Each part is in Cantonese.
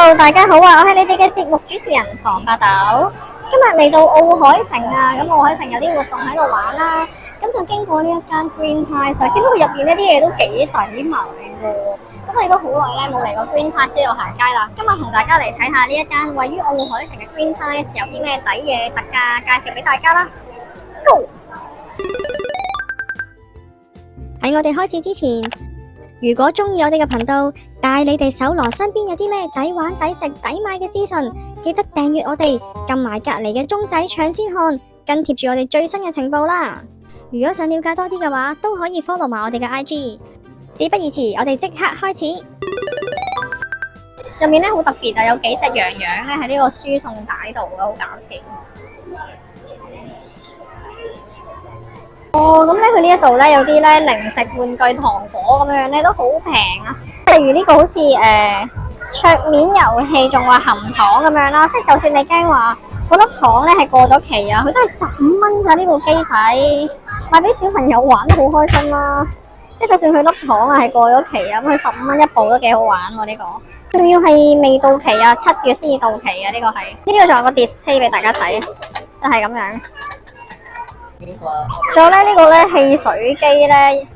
Hello，大家好啊！我係你哋嘅節目主持人唐伯豆。今日嚟到奧海城啊，咁奧海城有啲活動喺度玩啦。咁就經過呢一間 Green Price，見到佢入邊呢啲嘢都幾抵買喎。咁我哋都好耐咧冇嚟過 Green Price 呢度行街啦。今日同大家嚟睇下呢一間位於奧海城嘅 Green Price 有啲咩抵嘢特價，介紹俾大家啦。Go！ 喺我哋開始之前，如果鍾意我哋嘅頻道，帶你哋搜羅身邊有啲咩抵玩、抵食、抵買嘅資訊，記得訂閱我哋，撳埋隔籬嘅鐘仔搶先看，跟貼住我哋最新嘅情報啦。如果想了解多啲嘅話，都可以 follow 埋我哋嘅 IG。事不宜遲，我哋即刻開始。入面咧好特別啊，有幾隻羊羊咧喺呢個輸送帶度啊，好搞笑。咁咧佢呢一度咧有啲咧零食、玩具、糖果咁樣咧都好平啊。例如呢個好似桌面遊戲，仲話含糖咁樣啦，即係就算你驚話嗰粒糖咧係過咗期啊，佢都係15蚊咋呢部機仔，買俾小朋友玩都好開心啦。即係就算佢粒糖啊係過咗期啊，咁佢15蚊一部都幾好玩喎呢個。仲要係未到期啊，7月先至到期啊呢個係。呢個仲有個 display 俾大家睇，就係咁樣。仲有咧呢個咧汽水機咧，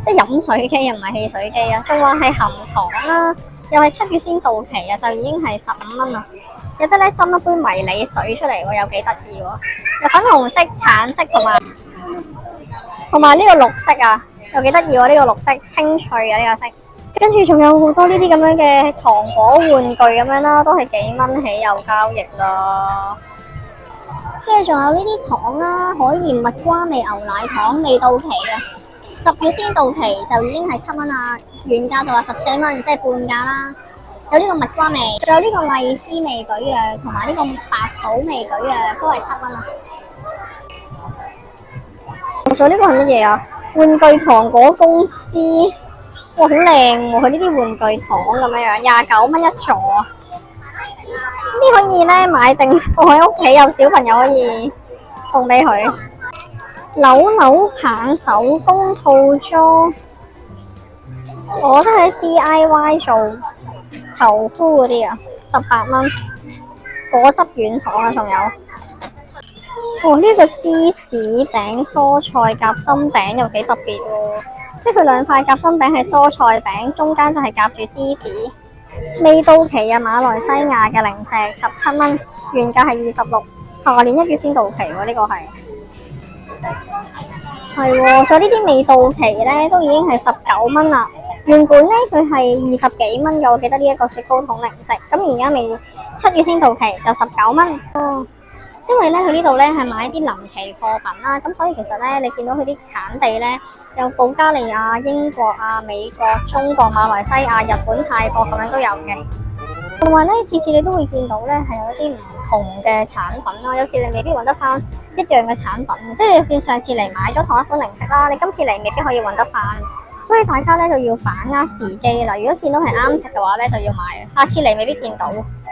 即係飲水機又唔係汽水機啊，仲話係含糖啦，又係7月先到期啊，就已經係15蚊啦。有得咧斟一杯迷你水出嚟喎，有幾得意喎，有粉紅色、橙色同埋呢個綠色啊，又幾得意喎，呢個綠色清脆啊呢個色。跟住仲有好多呢啲咁樣嘅糖果玩具咁樣啦，都係幾蚊起有交易啦。跟住仲有呢啲糖啦，海鹽蜜瓜味牛奶糖未到期啊，10月先到期就已經係7蚊啦，原價就話14蚊，即係半價啦。有呢個蜜瓜味，仲有呢個荔枝味舉啊，同埋呢個白桃味舉啊，都係7蚊啊。仲有呢個係乜嘢啊？玩具糖果公司，哇好靚喎！佢呢啲玩具糖咁樣樣，29蚊一座啊！呢可以咧買定放喺屋企，有小朋友可以送俾佢。扭扭棒手工套裝，我真係 DIY 做頭箍嗰啲啊，18蚊。果汁軟糖啊，仲有呢個芝士餅蔬菜夾心餅又幾特別喎，即係佢兩塊夾心餅係蔬菜餅，中間就係夾住芝士。未到期啊，馬來西亞嘅零食17蚊，原價係26，下年1月先到期喎，呢個係喎。仲有呢啲未到期咧，都已經係19蚊啦。原本咧佢係20幾蚊嘅，我記得呢一個雪糕筒零食，咁而家未7月先到期就19蚊。因為咧佢呢度咧係買啲臨期貨品啦，咁所以其實咧你見到佢啲產地咧有保加利亞、英國啊、美國、中國、馬來西亞、日本、泰國咁樣都有嘅。同埋咧次次你都會見到咧係有一啲唔同嘅產品啦，有時你未必揾得翻一樣嘅產品，即係你就算上次嚟買咗同一款零食啦，你今次嚟未必可以揾得翻，所以大家咧就要把握時機啦。如果見到係啱食嘅話咧就要買，下次嚟未必見到。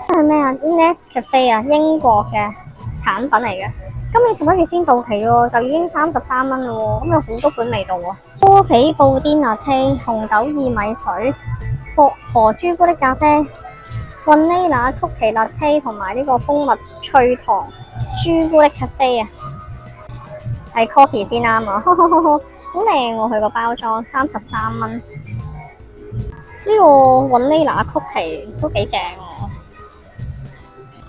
係咩啊 ？Nescafe 啊，英國嘅產品嚟嘅，今年11月先到期喎，就已經33蚊咯喎，咁有好多款味道喎。多比布甸拿鐵、紅豆薏米水、薄荷朱古力咖啡、雲呢拿曲奇拿鐵同埋呢個蜂蜜脆糖朱古力咖啡啊，係 coffee 先啱啊，好靚喎佢個包裝，33蚊。呢個雲呢拿曲奇都幾正喎。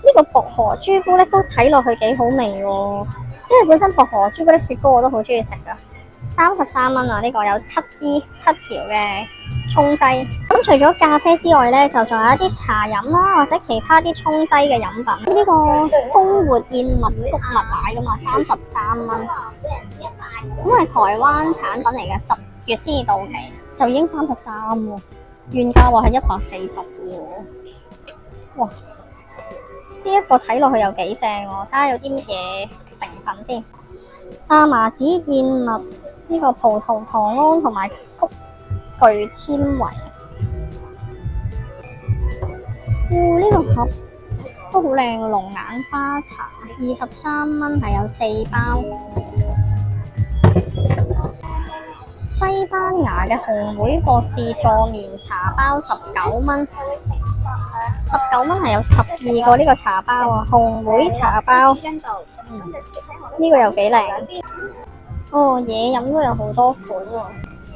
呢個薄荷朱古力都睇落去幾好味喎，因為本身薄荷朱古力雪糕我都好中意食噶，33蚊啊！呢個有7條嘅沖劑。咁除咗咖啡之外咧，就仲有一啲茶飲啦，或者其他啲沖劑嘅飲品。呢個豐活燕麥穀物奶噶嘛，33蚊。咁係台灣產品嚟嘅，10月先至到期，就已經33喎，原價話係140喎，哇！呢一個睇落去又幾正喎，睇下有啲乜嘢成分先。亞麻籽燕麥，呢個葡萄糖胺同埋谷具纖維。呢個盒都好靚喎，龍眼花茶23蚊，係有4包。西班牙嘅紅莓博士助眠茶包19蚊。19蚊係有12個呢個茶包啊，紅莓茶包。呢個又幾靚。哦，嘢飲都有好多款喎。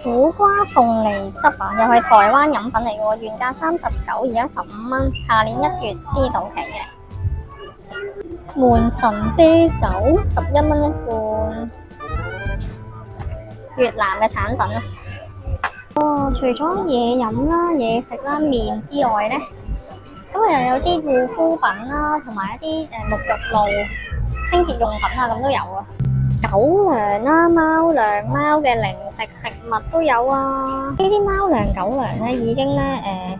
苦瓜鳳梨汁啊，又係台灣飲品嚟嘅喎，原價39，而家15蚊，下年1月先到期嘅。門神啤酒11蚊一罐，越南嘅產品啊。哦，除咗嘢飲啦、嘢食啦、麵之外呢，咁又有啲護膚品啦，同埋一啲沐浴露、清潔用品啊，咁都有啊。狗糧啦、貓糧、貓嘅零食食物都有啊。呢啲貓糧、狗糧咧已經咧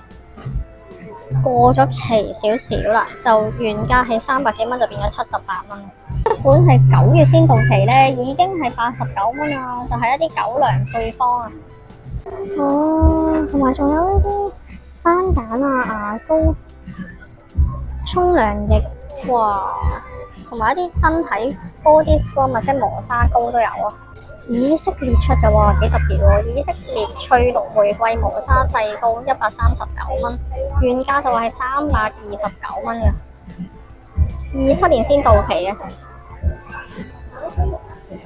過咗期少少啦，就原價係300幾蚊，就變咗78蚊。一款係9月先到期咧，已經係89蚊啊，就係一啲狗糧配方啊。哦，同埋仲有呢啲番梘啊、牙膏、沖涼液，哇！同埋一啲身體 body scrub 或者磨砂膏都有啊。以色列出嘅喎，幾特別喎！以色列翠綠玫瑰磨砂細膏139蚊，原價就係329蚊嘅，27年先到期嘅。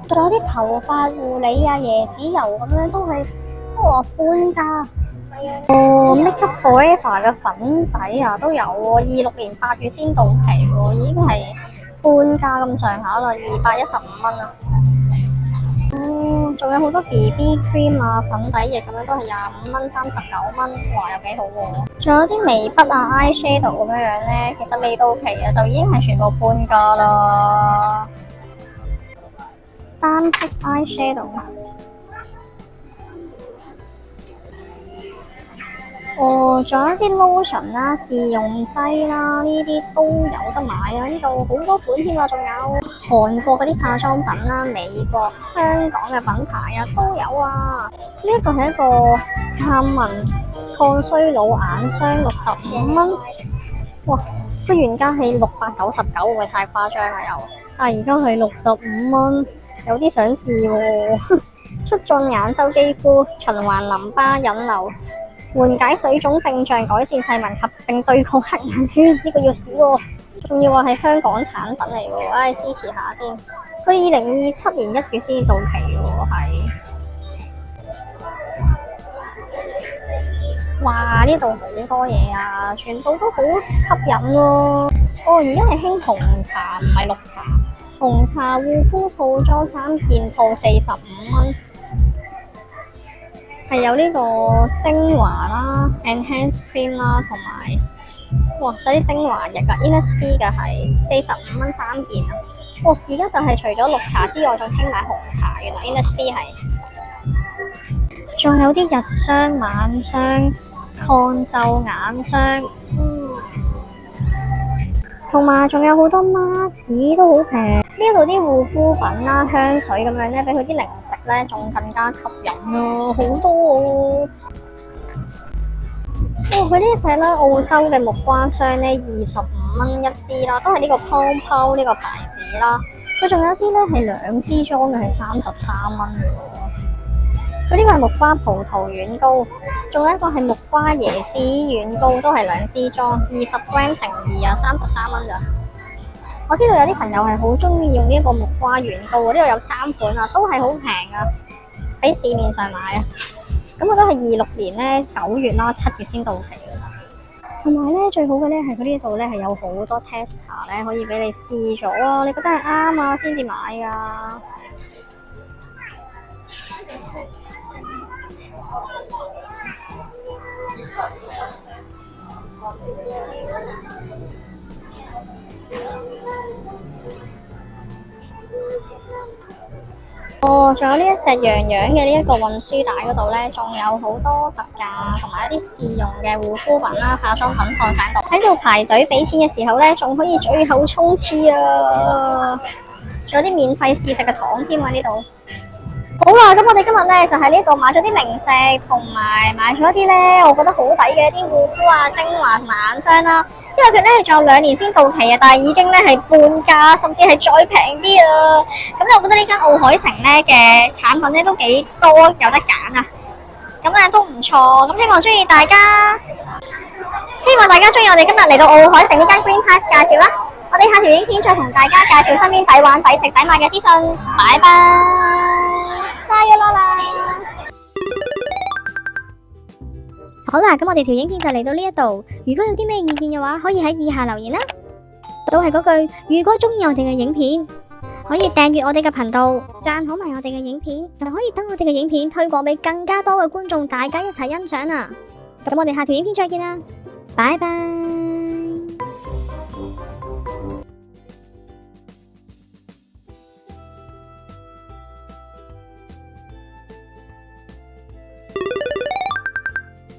仲有啲頭髮護理啊、椰子油咁樣都係半價。哦，Make Up Forever 嘅粉底啊都有喎，26年8月先到期喎，已經係半價咁上下啦，215蚊啊。哦，仲有好多 BB cream 啊、粉底液咁樣都係25蚊、39蚊，哇，又幾好喎。仲有啲眉筆啊、eyeshadow 咁樣樣咧，其實未到期啊，就已經係全部半價啦。單色 eyeshadow。哦，仲有一啲 lotion 啦、試用劑啦，呢啲都有得買啊！呢度好多款添啊，仲有韓國嗰啲化妝品啦、美國、香港嘅品牌啊都有啊。呢一個係一個探紋抗衰老眼霜，65蚊。哇！佢原價係699，會唔會太誇張啊？又，但係而家係65蚊，有啲想試喎。促進眼周肌膚，循環淋巴引流。緩解水腫症狀，改善細紋及並對抗黑眼圈，呢個要試喎，仲要話係香港產品嚟喎，唉，支持下先。佢2027年1月先到期喎，係。哇！呢度好多嘢啊，全部都好吸引喎。哦，而家係興紅茶，唔係綠茶。紅茶護膚套裝3件套45蚊。係有呢個精華啦、enhance cream 啦，同埋哇，有啲精華液啊 ，Innisfree 嘅係45蚊3件啊！哇，而家就係除咗綠茶之外，仲興埋紅茶，原來 Innisfree 係。仲有啲日霜、晚霜、抗皺眼霜，同埋仲有好多 mask 都好平。呢度啲護膚品啦、香水咁樣咧，比佢啲零食咧仲更加吸引咯，好多喎。哦，佢呢一隻咧澳洲嘅木瓜霜咧，25蚊一支啦，都係呢個 Compo 呢個牌子啦。佢仲有啲咧係2支裝嘅，係33蚊嘅喎。佢呢個係木瓜葡萄軟膏，仲有一個係木瓜椰絲軟膏，都係2支裝，20g乘2啊，33蚊咋。我知道有啲朋友係好中意用呢一個木瓜軟膏，呢度有3款啊，都係好平啊，喺市面上買啊。咁我都係26年咧9月啦、7月先到期嘅。同埋咧最好嘅咧係佢呢度咧係有好多 tester 咧可以俾你試咗啊，你覺得係啱啊先至買噶。哦，仲有呢一隻洋洋嘅呢一個運輸帶嗰度咧，仲有好多特價同埋一啲試用嘅護膚品啦、化妝品放晒度。喺度排隊俾錢嘅時候咧，仲可以最後衝刺啊！仲有啲免費試食嘅糖添啊！呢度好啦，咁我哋今日咧就喺呢度買咗啲零食，同埋買咗一啲咧我覺得好抵嘅一啲護膚啊、精華同埋眼霜啦。因為佢咧仲有2年先到期啊，但係已經咧係半價，甚至係再平啲啊！咁咧，我覺得呢間奧海城咧嘅產品咧都幾多，有得揀啊！咁咧都唔錯，咁希望中意大家。希望大家中意我哋今日嚟到奧海城呢間 Green Pass 介紹啦。我哋下條影片再同大家介紹身邊抵玩、抵食、抵買嘅資訊。拜拜，Sayonara。好啦，咁我哋條影片就嚟到呢一度。如果有啲咩意見嘅話，可以喺以下留言啦。都係嗰句，如果中意我哋嘅影片，可以訂閱我哋嘅頻道，讚好埋我哋嘅影片，就可以等我哋嘅影片推廣俾更加多嘅觀眾，大家一齊欣賞啊！咁我哋下條影片再見啦，拜拜。